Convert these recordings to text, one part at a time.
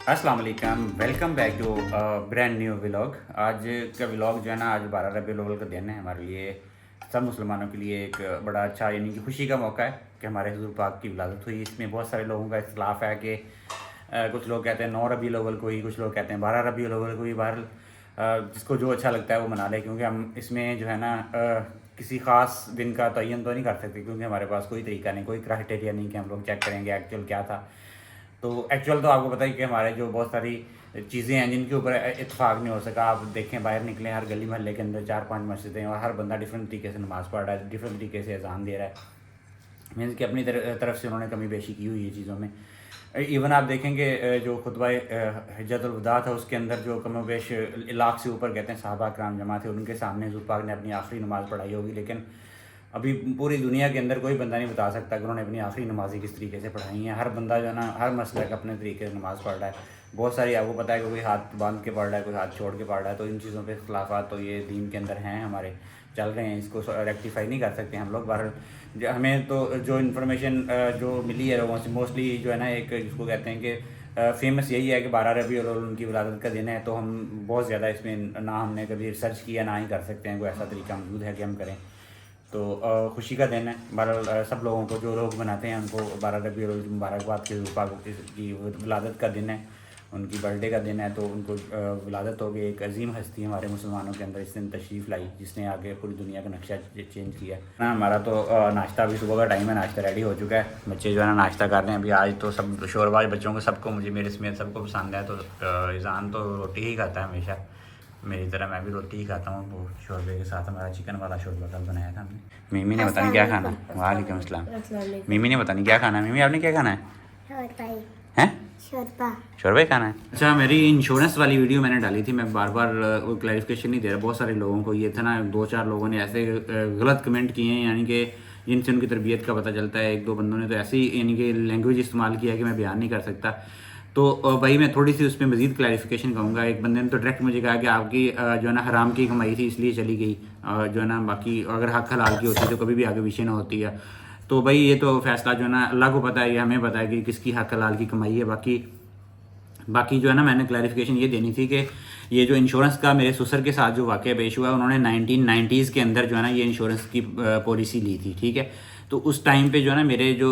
अस्सलाम वालेकुम, welcome back to brand new vlog. आज का व्लॉग जो है ना, आज 12 रबीउल अव्वल का दिन है। हमारे लिए, सब मुसलमानों के लिए एक बड़ा अच्छा यानी कि खुशी का मौका है कि हमारे हुज़ूर पाक की विलादत हुई। इसमें बहुत सारे लोगों का इख्तिलाफ़ है कि कुछ लोग कहते हैं 9 रबीउल अव्वल को ही, कुछ लोग कहते हैं 12 रबीउल अव्वल को ही। बहरहाल जिसको जो अच्छा लगता है वो मना ले, क्योंकि हम इसमें जो है ना किसी ख़ास दिन का तयन तो नहीं कर सकते, क्योंकि हमारे पास कोई तरीका नहीं, कोई क्राइटेरिया नहीं कि हम लोग चेक करेंगे एक्चुअल क्या था। तो एक्चुअल तो आपको पता ही कि हमारे जो बहुत सारी चीज़ें हैं जिनके ऊपर इत्तेफाक नहीं हो सका। आप देखें, बाहर निकलें, हर गली मोहल्ले के अंदर 4-5 मस्जिदें हैं और हर बंदा डिफरेंट तरीके से नमाज़ पढ़ रहा है, डिफरेंट तरीके से अज़ान दे रहा है। मीन्स कि अपनी तरफ से उन्होंने कमी बेशी की हुई है चीज़ों में। इवन आप देखेंगे जो खुतबा हिज्जतुल वदा था, उसके अंदर जो कम बेश लाख से ऊपर कहते हैं सहाबा कराम जमा थे, उनके सामने हुज़ूर पाक ने अपनी आखिरी नमाज़ पढ़ाई होगी। लेकिन अभी पूरी दुनिया के अंदर कोई बंदा नहीं बता सकता कि उन्होंने अपनी आखिरी नमाज़ें किस तरीके से पढ़ाई हैं। हर बंदा जो है ना, हर मसलक अपने तरीके से नमाज़ पढ़ रहा है। बहुत सारी आपको पता है कि कोई हाथ बांध के पढ़ रहा है, कोई हाथ छोड़ के पढ़ रहा है। तो इन चीज़ों पे इख्तिलाफ़ात तो ये दीन के अंदर हैं, हमारे चल रहे हैं, इसको रेक्टिफाई नहीं कर सकते हम लोग। बहरहाल हमें तो जो इन्फॉर्मेशन जो मिली है लोगों से, मोस्टली जो है ना, एक जिसको कहते हैं कि फेमस यही है कि 12 रबीउल अव्वल उनकी विलादत का दिन है। तो हम बहुत ज़्यादा इसमें ना हमने कभी रिसर्च किया, ना ही कर सकते हैं, कोई ऐसा तरीका मौजूद है कि हम करें। तो खुशी का दिन है। बहरहाल सब लोगों को, जो लोग मनाते हैं उनको 12 रबीउल अव्वल की मुबारकबाद के हुज़ूर पाक की विलादत का दिन है, उनकी बर्थडे का दिन है। तो उनको विलादत हो गई। एक अजीम हस्ती हमारे मुसलमानों के अंदर इस दिन तशरीफ़ लाई, जिसने आगे पूरी दुनिया का नक्शा चेंज किया ना। हमारा तो नाश्ता अभी सुबह का टाइम है, नाश्ता रेडी हो चुका है। बच्चे जो है ना नाश्ता कर रहे हैं अभी। आज तो सब शोरबा बच्चों को, सबको, मुझे, मेरे समेत सबको पसंद है। तो ईज़ान तो रोटी ही खाता है हमेशा, मेरी तरह मैं भी रोटी ही खाता हूँ। वो शोरबे के साथ हमारा चिकन वाला शोरबा कल बनाया था हमने। मिमी ने पता नहीं क्या खाना है। वालेकुम अस्सलाम। मिमी ने पता नहीं क्या खाना है। मिमी आपने क्या खाना है? हैं? शोरबा ही खाना है। अच्छा, मेरी इंश्योरेंस वाली वीडियो मैंने डाली थी, मैं बार बार वो क्लैरिफिकेशन नहीं दे रहा। बहुत सारे लोगों को ये था ना, 2-4 लोगों ने ऐसे गलत कमेंट किए हैं, यानी कि जिनसे उनकी तरबियत का पता चलता है। 1-2 बंदों ने तो ऐसी यानी कि लैंग्वेज इस्तेमाल किया कि मैं बयान नहीं कर सकता। तो भाई मैं थोड़ी सी उस पर मज़ीद क्लैरिफिकेशन कहूँगा। एक बंदे ने तो डायरेक्ट मुझे कहा कि आपकी जो है ना हराम की कमाई थी इसलिए चली गई, जो है ना, बाकी अगर हक हलाल की होती तो कभी भी आगे पीछे ना होती है। तो भाई ये तो फैसला जो है ना अल्लाह को पता है, ये हमें पता है कि किसकी हक हलाल की कमाई है। बाकी जो है ना, मैंने क्लैरिफिकेशन ये देनी थी कि ये जो इंश्योरेंस का मेरे ससुर के साथ जो वाक़या पेश हुआ, उन्होंने 1990s के अंदर जो है ना ये इंश्योरेंस की पॉलिसी ली थी, ठीक है। तो उस टाइम पे जो है ना मेरे जो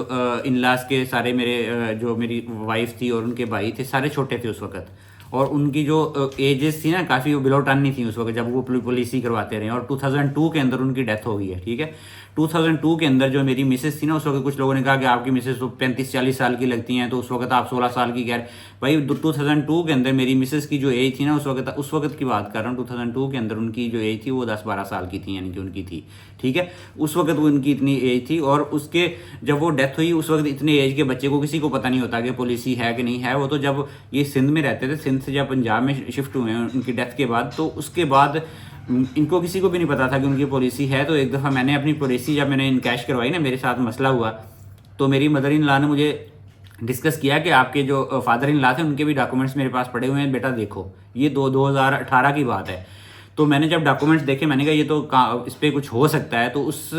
इन-लॉज़ के सारे, मेरे जो मेरी वाइफ थी और उनके भाई थे, सारे छोटे थे उस वक्त। और उनकी जो एजेस थी ना, काफ़ी वो बिलो 10 नहीं थी उस वक्त जब वो पॉलिसी करवाते रहे। और 2002 के अंदर उनकी डेथ हो गई है, ठीक है। 2002 के अंदर जो मेरी मिसेस थी ना, उस वक्त कुछ लोगों ने कहा कि आपकी मिसेस तो 35-40 साल की लगती हैं, तो उस वक्त आप 16 साल की कह रहे। भाई 2002 के अंदर मेरी मिसेस की जो एज थी ना, उस वक्त की बात कर रहा हूँ, 2002 के अंदर उनकी जो एज थी वो 10-12 साल की थी, यानी कि उनकी थी, ठीक है। उस वक्त वो उनकी इतनी एज थी। और उसके जब वो डेथ हुई, उस वक्त इतने एज के बच्चे को किसी को पता नहीं होता कि पॉलिसी है कि नहीं है। वो तो जब ये सिंध में रहते थे, सिंध से जब पंजाब में शिफ्ट हुए हैं उनकी डेथ के बाद, तो उसके बाद इनको किसी को भी नहीं पता था कि उनकी पॉलिसी है। तो एक दफ़ा मैंने अपनी पॉलिसी जब मैंने इनकैश करवाई ना, मेरे साथ मसला हुआ, तो मेरी मदर इन लॉ ने मुझे डिस्कस किया कि आपके जो फादर इन लॉ थे उनके भी डॉक्यूमेंट्स मेरे पास पड़े हुए हैं, बेटा देखो। ये 2018 की बात है। तो मैंने जब डॉक्यूमेंट्स देखे, मैंने कहा ये तो इस पर कुछ हो सकता है। तो उस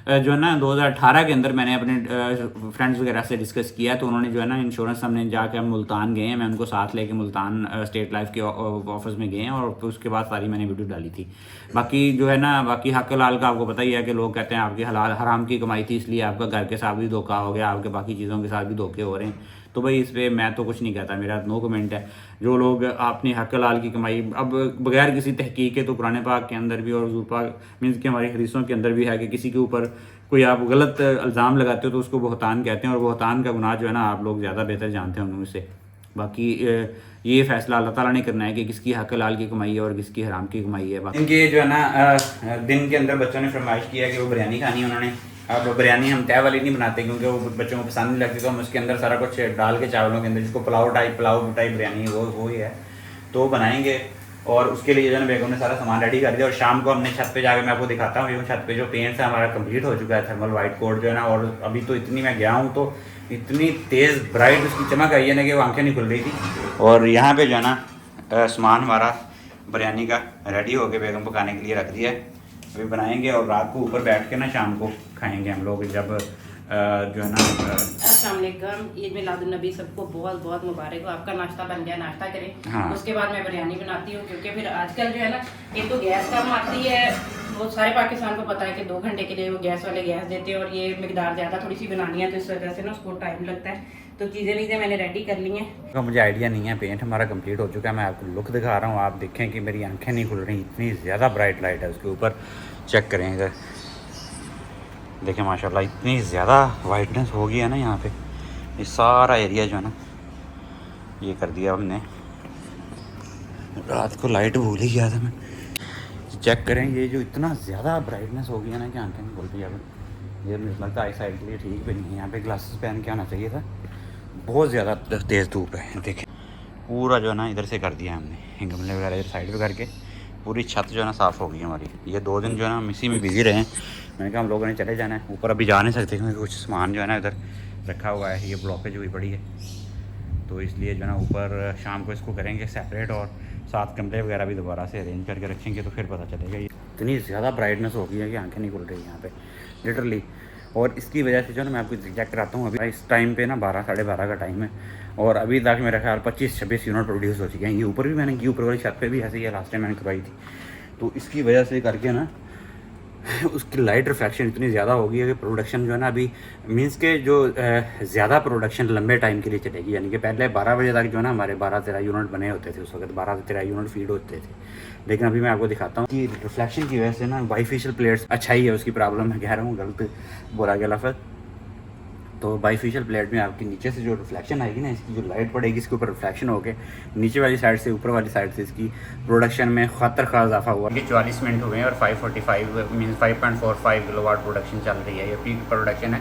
जो है ना 2018 के अंदर मैंने अपने फ्रेंड्स वगैरह से डिस्कस किया। तो उन्होंने जो है ना इंश्योरेंस, हमने जाकर हम मुल्तान गए हैं, मैं उनको साथ लेके मुल्तान स्टेट लाइफ के ऑफिस में गए हैं, और उसके बाद सारी मैंने वीडियो डाली थी। बाकी जो है ना, बाकी हक हलाल का आपको पता ही है कि लोग कहते हैं आपकी हलाल हराम की कमाई थी इसलिए आपका घर के साथ भी धोखा हो गया, आपके बाकी चीज़ों के साथ भी धोखे हो रहे हैं। तो भाई इस पर मैं तो कुछ नहीं कहता, मेरा नो कमेंट है। जो लोग अपनी हक हलाल की कमाई अब बगैर किसी तहकीक के, तो कुरान पाक के अंदर भी और हुज़ूर पाक मीन्स कि हमारी हदीसों के अंदर भी है कि किसी के ऊपर कोई आप गलत इल्ज़ाम लगाते हो तो उसको बहतान कहते हैं। और बहतान का गुनाह जो है ना आप लोग ज़्यादा बेहतर जानते हैं उनसे। बाकी ये फैसला अल्लाह ताला ने करना है कि किसकी हक हलाल की कमाई है और किसकी हराम की कमाई है। बाकी इनके जो है ना दिन के अंदर बच्चों ने फरमाइश किया कि वो बिरयानी खानी है उन्होंने। अब बिरयानी हम तय वाली नहीं बनाते क्योंकि वो बच्चों को पसंद नहीं लगती, तो हम उसके अंदर सारा कुछ डाल के चावलों के अंदर, जिसको पुलाव टाइप बिरयानी वो ही है, तो बनाएंगे। और उसके लिए जो है बेगम ने सारा सामान रेडी कर दिया। और शाम को हमने छत पे जाकर, मैं आपको दिखाता हूँ, ये छत पे जो पेंट्स है हमारा कंप्लीट हो चुका है, थर्मल वाइट कोट जो है ना। और अभी तो इतनी मैं गया हूँ तो इतनी तेज़ ब्राइट उसकी चमक आई है ना कि वो आंखें नहीं खुल रही थी। और यहाँ पे जो है ना सामान हमारा बिरयानी का रेडी हो गया, बेगम पकाने के लिए रख दिया है, अभी बनाएंगे। और रात को ऊपर बैठ के ना शाम को खाएंगे हम लोग, जब जो है ना अस्सलाम वालेकुम, ईद मिलादुन्नबी सबको बहुत बहुत मुबारक हो। आपका नाश्ता बन गया, नाश्ता करें। हाँ। उसके बाद मैं बिरयानी बनाती हूँ, क्योंकि फिर आजकल जो है ना एक तो गैस कम आती है, वो सारे पाकिस्तान को पता है कि 2 घंटे के लिए वो गैस वाले गैस देते हैं, और ये मिकदार ज़्यादा थोड़ी सी बनानी है, तो इस वजह से ना उसको टाइम लगता है। तो चीज़ें मैंने रेडी कर ली हैं। तो मुझे आइडिया नहीं है, पेंट हमारा कंप्लीट हो चुका है। मैं आपको लुक दिखा रहा हूँ, आप देखें कि मेरी आंखें नहीं खुल रही, इतनी ज़्यादा ब्राइट लाइट है उसके ऊपर। चेक करें इधर, देखें माशाल्लाह इतनी ज़्यादा वाइटनेस हो गई है ना यहाँ पे। ये सारा एरिया जो है ना ये कर दिया हमने। रात को लाइट भूल ही गया था मैं। चेक करें, ये जो इतना ज़्यादा ब्राइटनेस हो गई है ना कि आंखें नहीं खुल रही है। ये मुझे लगता है आई साइड के लिए ठीक भी नहीं है। यहाँ पे ग्लासेस पहन के आना चाहिए था, बहुत ज़्यादा तेज़ धूप है। देखें पूरा जो है ना इधर से कर दिया हमने, गमले वगैरह इधर साइड पे करके पूरी छत जो है ना साफ़ हो गई हमारी। ये 2 दिन जो है ना हम इसी में बिज़ी रहे। मैंने कहा हम लोगों ने चले जाना है ऊपर, अभी जा नहीं सकते क्योंकि कुछ सामान जो है ना इधर रखा हुआ है, ये ब्लॉकेज हुई पड़ी है, तो इसलिए जो है ना ऊपर शाम को इसको करेंगे सेपरेट, और साथ कमरे वगैरह भी दोबारा से अरेंज करके रखेंगे, तो फिर पता चलेगा। ये इतनी ज़्यादा ब्राइटनेस हो गई है कि आंखें नहीं खुल रही यहाँ पे लिटरली। और इसकी वजह से जो है ना मैं आपको चेक कराता हूँ, अभी इस टाइम पे ना 12 साढ़े 12 का टाइम है, और अभी तक मेरा ख्याल 25-26 यूनिट प्रोड्यूस हो चुके हैं। ये ऊपर भी मैंने की, ऊपर वाली छत पे भी ऐसे ही है, लास्ट टाइम मैंने करवाई थी। तो इसकी वजह से करके ना उसकी लाइट रिफ्लेक्शन इतनी ज़्यादा हो गई है कि प्रोडक्शन जो है ना अभी मीन्स के जो ज़्यादा प्रोडक्शन लंबे टाइम के लिए चलेगी। यानी कि पहले 12 बजे तक जो है ना हमारे 12-13 यूनिट बने होते थे, उस वक्त 12-13 यूनिट फीड होते थे। लेकिन अभी मैं आपको दिखाता हूँ कि रिफ्लेक्शन की वजह से ना बाईफेशियल प्लेट्स, अच्छा ही है उसकी प्रॉब्लम, मैं कह रहा हूँ गलत बोला गया लफ्ज़। तो बाईफेशियल प्लेट में आपकी नीचे से जो रिफ्लेक्शन आएगी ना, इसकी जो लाइट पड़ेगी इसके ऊपर रिफ्लेक्शन होकर नीचे वाली साइड से ऊपर वाली साइड से इसकी प्रोडक्शन में खतर खा इजाफा हुआ। ये 44 मिनट हुए हैं और 545 मीन 5.45 किलोवाट प्रोडक्शन चल रही है। ये पीक प्रोडक्शन है,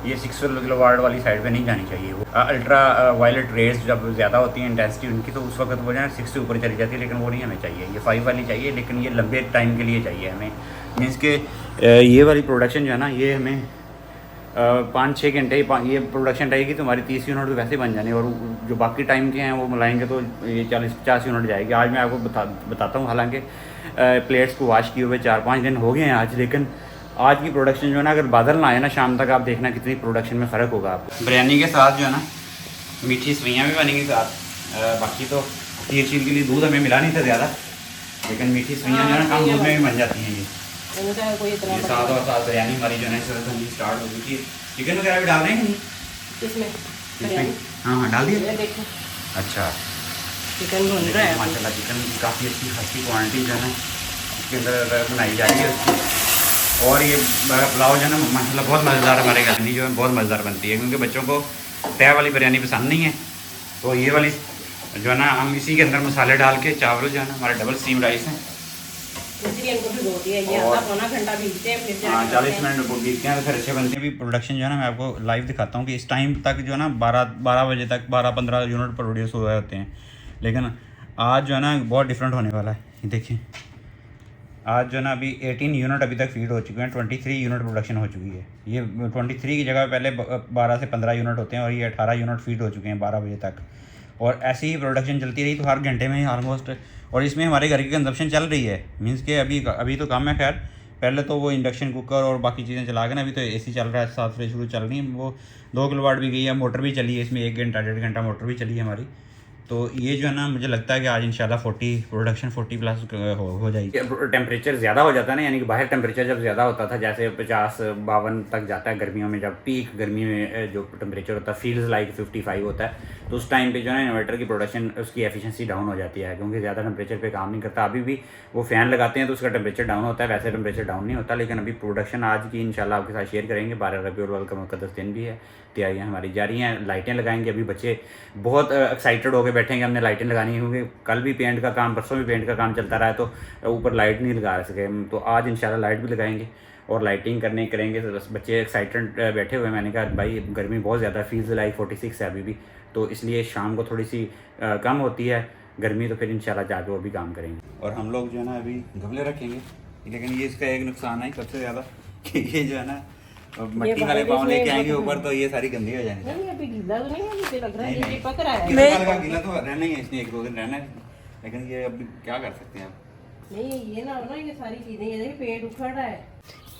ये 6 किलोवाट वाली साइड पे नहीं जानी चाहिए। वो अल्ट्रा वायलेट रेज जब ज़्यादा होती है इंटेंसिटी उनकी, तो उस वक्त वो जो है 6 से ऊपर चली जाती है, लेकिन वो नहीं हमें चाहिए। ये 5 वाली चाहिए, लेकिन ये लंबे टाइम के लिए चाहिए हमें। मीन्स के ये वाली प्रोडक्शन जो है ना ये हमें 5-6 घंटे ये प्रोडक्शन रहेगी, तो हमारी 30 यूनिट तो वैसे ही बन जाने, और जो बाकी टाइम के हैं वो मिलाएंगे तो ये 40-50 यूनिट जाएगी। आज मैं आपको बताता हूँ, हालांकि प्लेट्स को वॉश किए हुए 4-5 दिन हो गए हैं आज, लेकिन आज की प्रोडक्शन जो है ना अगर बादल ना आए ना शाम तक, आप देखना कितनी प्रोडक्शन में फ़र्क होगा आपको। बिरयानी के साथ जो है ना मीठी सवैयाँ भी बनेंगी साथ। बाकी तो खीर शीर के लिए दूध हमें मिला नहीं था ज़्यादा, लेकिन मीठी सवैयाँ जो है ना कम दूध में भी बन जाती हैं। ये साथ और साथ बिरयानी हमारी जो है स्टार्ट हो गई थी। चिकन वगैरह भी डाल रहे हैं कि नहीं इसमें? हाँ डाल दिए। अच्छा, चिकन बन रहा है माशाल्लाह। चिकन काफ़ी अच्छी खासी क्वांटिटी जो है ना इसके अंदर बनाई जा रही है उसकी। और ये पुलाव जो है ना माशाल्लाह बहुत मज़ेदार, हमारे घर में जो है बहुत मज़ेदार बनती है, क्योंकि बच्चों को तय वाली बिरयानी पसंद नहीं है, तो ये वाली जो है ना हम इसी के अंदर मसाले डाल के, चावल जो है ना हमारे डबल स्टीम राइस हैं, और 40 मिनट को बीतते हैं तो फिर अच्छे बनते हैं। अभी प्रोडक्शन जो है ना मैं आपको लाइव दिखाता हूँ कि इस टाइम तक जो है ना 12 बजे तक 12-15 यूनिट प्रोड्यूस हो रहे होते हैं, लेकिन आज जो है ना बहुत डिफरेंट होने वाला है। ये देखिए आज जो है ना अभी 18 यूनिट अभी तक फीड हो चुके हैं, 23 यूनिट प्रोडक्शन हो चुकी है। ये 23 की जगह पहले 12 से 15 यूनिट होते हैं, और ये 18 यूनिट फीड हो चुके हैं 12 बजे तक, और ऐसी ही प्रोडक्शन चलती रही तो हर घंटे में ऑलमोस्ट। और इसमें हमारे घर की कंजप्शन चल रही है, मीन्स के अभी तो कम है खैर, पहले तो वो इंडक्शन कुकर और बाकी चीज़ें चला के ना, अभी तो एसी चल रहा है, 7 फ्रिज शुरू चल रही है, वो 2 किलोवाट भी गई है, मोटर भी चली है इसमें, 1 घंटा 1.5 घंटा मोटर भी चली है हमारी। तो ये जो है ना मुझे लगता है कि आज इंशाल्लाह 40+ हो जाएगी। टेम्परेचर ज़्यादा हो जाता है ना, यानी कि बाहर टेम्परेचर जब ज़्यादा होता था, जैसे 50-52 तक जाता है गर्मियों में, जब पीक गर्मी में जो टेम्परेचर होता है फील्स लाइक 55 होता है, तो उस टाइम पे जो है ना इन्वर्टर की प्रोडक्शन उसकी एफिशिएंसी डाउन हो जाती है, क्योंकि ज़्यादा टेम्परेचर पे काम नहीं करता। अभी भी वो फ़ैन लगाते हैं तो उसका टेम्परेचर डाउन होता है, वैसे टेम्परेचर डाउन नहीं होता। लेकिन अभी प्रोडक्शन आज की इंशाल्लाह आपके साथ शेयर करेंगे। 12 रबीउल अव्वल का मुक़द्दस दिन भी है, तैयारियाँ हमारी जारी हैं, लाइटें लगाएंगे। अभी बच्चे बहुत एक्साइटेड होकर बैठेंगे, हमने लाइटें लगानी है, क्योंकि कल भी पेंट का काम, परसों भी पेंट का काम चलता रहा है, तो ऊपर लाइट नहीं लगा सके, तो आज इंशाल्लाह लाइट भी लगाएंगे और लाइटिंग करेंगे। तो बस बच्चे एक्साइटेड बैठे हुए हैं। मैंने कहा भाई गर्मी बहुत ज़्यादा, फील्स लाइक 46 है अभी भी, तो इसलिए शाम को थोड़ी सी कम होती है गर्मी, तो फिर इंशाल्लाह जाके वो भी काम करेंगे। और हम लोग जो है ना अभी गमले रखेंगे, लेकिन ये इसका एक नुकसान है सबसे ज़्यादा कि ये जो है ना मट्टी वाले पाँव लेके आएंगे ऊपर, तो ये सारी गंदी हो जाएंगी। नहीं अभी गीला तो नहीं है, मुझे लग रहा है ये पक रहा है। गीला तो रहना ही है, इसने 1-2 दिन रहना है, लेकिन ये अभी क्या कर सकते हैं आप। नहीं ये ना हो ना, ये सारी चीजें, ये देखिए पेट उखड़ रहा है,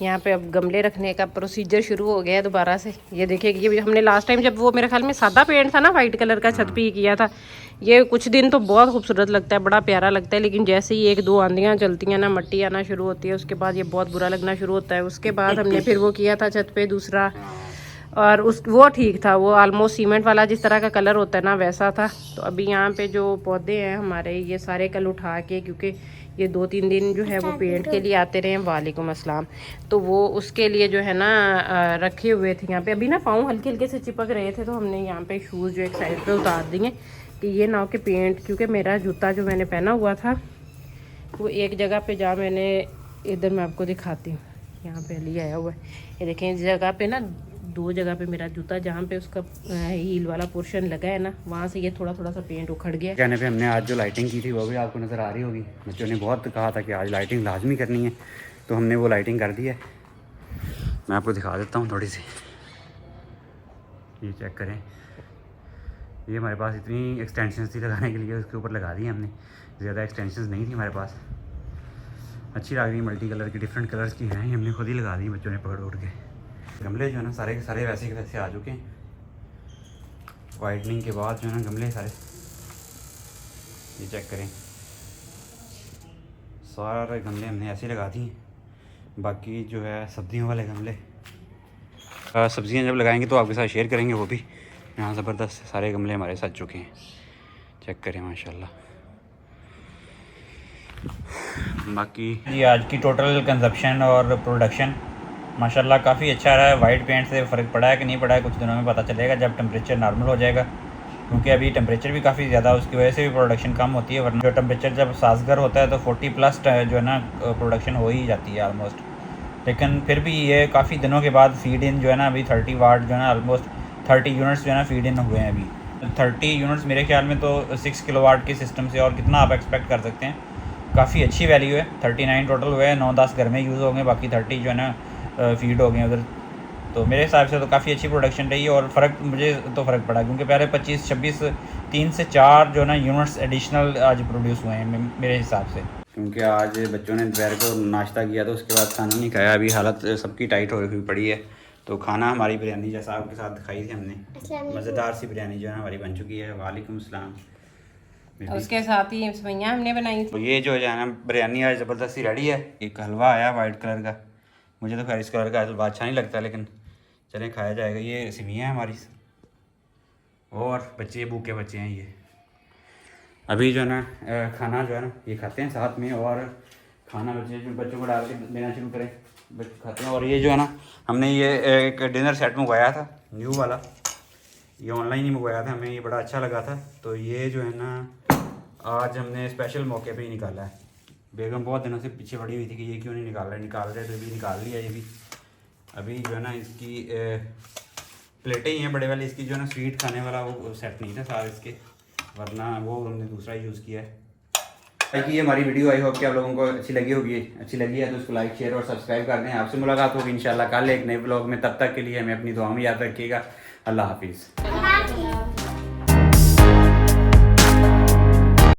यहाँ पे अब गमले रखने का प्रोसीजर शुरू हो गया है दोबारा से। ये देखिए कि ये हमने लास्ट टाइम जब वो मेरे ख्याल में सादा पेंट था ना वाइट कलर का छत पे ही किया था। ये कुछ दिन तो बहुत खूबसूरत लगता है, बड़ा प्यारा लगता है, लेकिन जैसे ही एक दो आंधियाँ चलती हैं ना, मिट्टी आना शुरू होती है, उसके बाद ये बहुत बुरा लगना शुरू होता है। उसके बाद हमने फिर वो किया था छत पे दूसरा, और उस वो ठीक था, वो ऑलमोस्ट सीमेंट वाला जिस तरह का कलर होता है ना वैसा था। तो अभी यहाँ पे जो पौधे हैं हमारे, ये सारे कल उठा के, क्योंकि ये 2-3 दिन जो है वो पेंट के लिए आते रहे। वालेकुम अस्सलाम। तो वो उसके लिए जो है ना रखे हुए थे यहाँ पे। अभी ना पाँव हल्के हल्के से चिपक रहे थे, तो हमने यहाँ पे शूज़ जो एक साइड पे उतार दिए कि ये ना हो कि पेंट, क्योंकि मेरा जूता जो मैंने पहना हुआ था वो एक जगह पे जा, मैंने इधर मैं आपको दिखाती हूँ, यहाँ पे अली आया हुआ है, ये देखें इस जगह पे ना, 2 जगह पे मेरा जूता जहाँ पे उसका हील वाला पोर्शन लगा है ना, वहाँ से ये थोड़ा थोड़ा सा पेंट उखड़ गया। कहने पे हमने आज जो लाइटिंग की थी वो भी आपको नज़र आ रही होगी। बच्चों ने बहुत कहा था कि आज लाइटिंग लाजमी करनी है, तो हमने वो लाइटिंग कर दी है। मैं आपको दिखा देता हूँ थोड़ी सी, ये चेक करें। ये हमारे पास इतनी एक्सटेंशंस थी लगाने के लिए, उसके ऊपर लगा दी हमने। ज़्यादा एक्सटेंशंस नहीं थी हमारे पास। अच्छी लग रही, मल्टी कलर की, डिफरेंट कलर्स की हैं, ये हमने खुद ही लगा दी बच्चों ने पकड़ उड़ के। गमले जो है ना सारे के सारे वैसे के वैसे आ चुके हैं। वाइटनिंग के बाद जो है ना गमले सारे, ये चेक करें, सारे गमले हमने ऐसे लगा दिए। बाकी जो है सब्जियों वाले गमले, सब्जियां जब लगाएंगे तो आपके साथ शेयर करेंगे वो भी। यहाँ ज़बरदस्त सारे गमले हमारे साथ चुके हैं, चेक करें माशाल्लाह। बाकी जी आज की टोटल कंजप्शन और प्रोडक्शन माशाल्लाह काफ़ी अच्छा रहा है। वाइट पेंट से फ़र्क पड़ा है कि नहीं पड़ा है, कुछ दिनों में पता चलेगा जब टेम्परेचर नॉर्मल हो जाएगा, क्योंकि अभी टेम्परेचर भी काफ़ी ज़्यादा, उसकी वजह से भी प्रोडक्शन कम होती है। वरना जो टेम्परेचर जब साजगर होता है तो 40+ जो है ना प्रोडक्शन हो ही जाती है ऑलमोस्ट। लेकिन फिर भी ये काफ़ी दिनों के बाद फीड इन जो है ना, अभी 30 वाट जो है ना, ऑलमोस्ट 30 यूनिट्स जो है ना फीड इन हुए हैं अभी। 30 यूनिट्स मेरे ख्याल में तो 6 किलोवाट के सिस्टम से और कितना आप एक्सपेक्ट कर सकते हैं। काफ़ी अच्छी वैल्यू है। 39 टोटल हुए हैं, 9-10 घर में यूज़ होंगे, बाकी 30 जो है ना फीड हो गए उधर। तो मेरे हिसाब से तो काफ़ी अच्छी प्रोडक्शन रही है, और फ़र्क मुझे तो फ़र्क पड़ा, क्योंकि पहले 25-26 3 से 4 जो है ना यूनिट्स एडिशनल आज प्रोड्यूस हुए हैं मेरे हिसाब से। क्योंकि आज बच्चों ने दोपहर को नाश्ता किया तो उसके बाद खाना नहीं खाया। अभी हालत सबकी टाइट हो हुई पड़ी है। तो खाना हमारी बिरयानी जैसा आपके साथ दिखाई थी हमने, मज़ेदार सी बिरयानी जो है हमारी बन चुकी है। वालेकुम सलाम। उसके साथ ही सवैयाँ हमने बनाई थी। तो ये जो है ना बिरयानी आज ज़बरदस्ती रेडी है। एक हलवा आया वाइट कलर का, मुझे तो खैर इस कलर का हलवा अच्छा नहीं लगता, लेकिन चलें खाया जाएगा। ये सिमियाँ हैं हमारी, और बच्चे भूखे बच्चे हैं ये। अभी जो है ना खाना जो है ना ये खाते हैं साथ में, और खाना बच्चों को डाल के देना शुरू करें, बच्चे खाते हैं। और ये जो है ना हमने ये एक डिनर सेट मंगवाया था न्यू वाला, ये ऑनलाइन ही मंगवाया था, हमें ये बड़ा अच्छा लगा था। तो ये जो है ना आज हमने स्पेशल मौके पे ही निकाला है। बेगम बहुत दिनों से पीछे पड़ी हुई थी कि ये क्यों नहीं निकाल रहे, तो अभी निकाल लिया ये भी। अभी जो है ना इसकी प्लेटें ही हैं बड़े वाली, इसकी जो है ना स्वीट खाने वाला वो सेट नहीं था सारे इसके, वरना वो हमने दूसरा यूज़ किया है। ताकि ये हमारी वीडियो आई होप कि आप लोगों को अच्छी लगी होगी। अच्छी लगी है तो उसको लाइक शेयर और सब्सक्राइब कर दें। आपसे मुलाकात होगी इंशाल्लाह कल एक नए ब्लॉग में। तब तक के लिए हमें अपनी दुआ में याद रखिएगा। अल्लाह हाफिज़।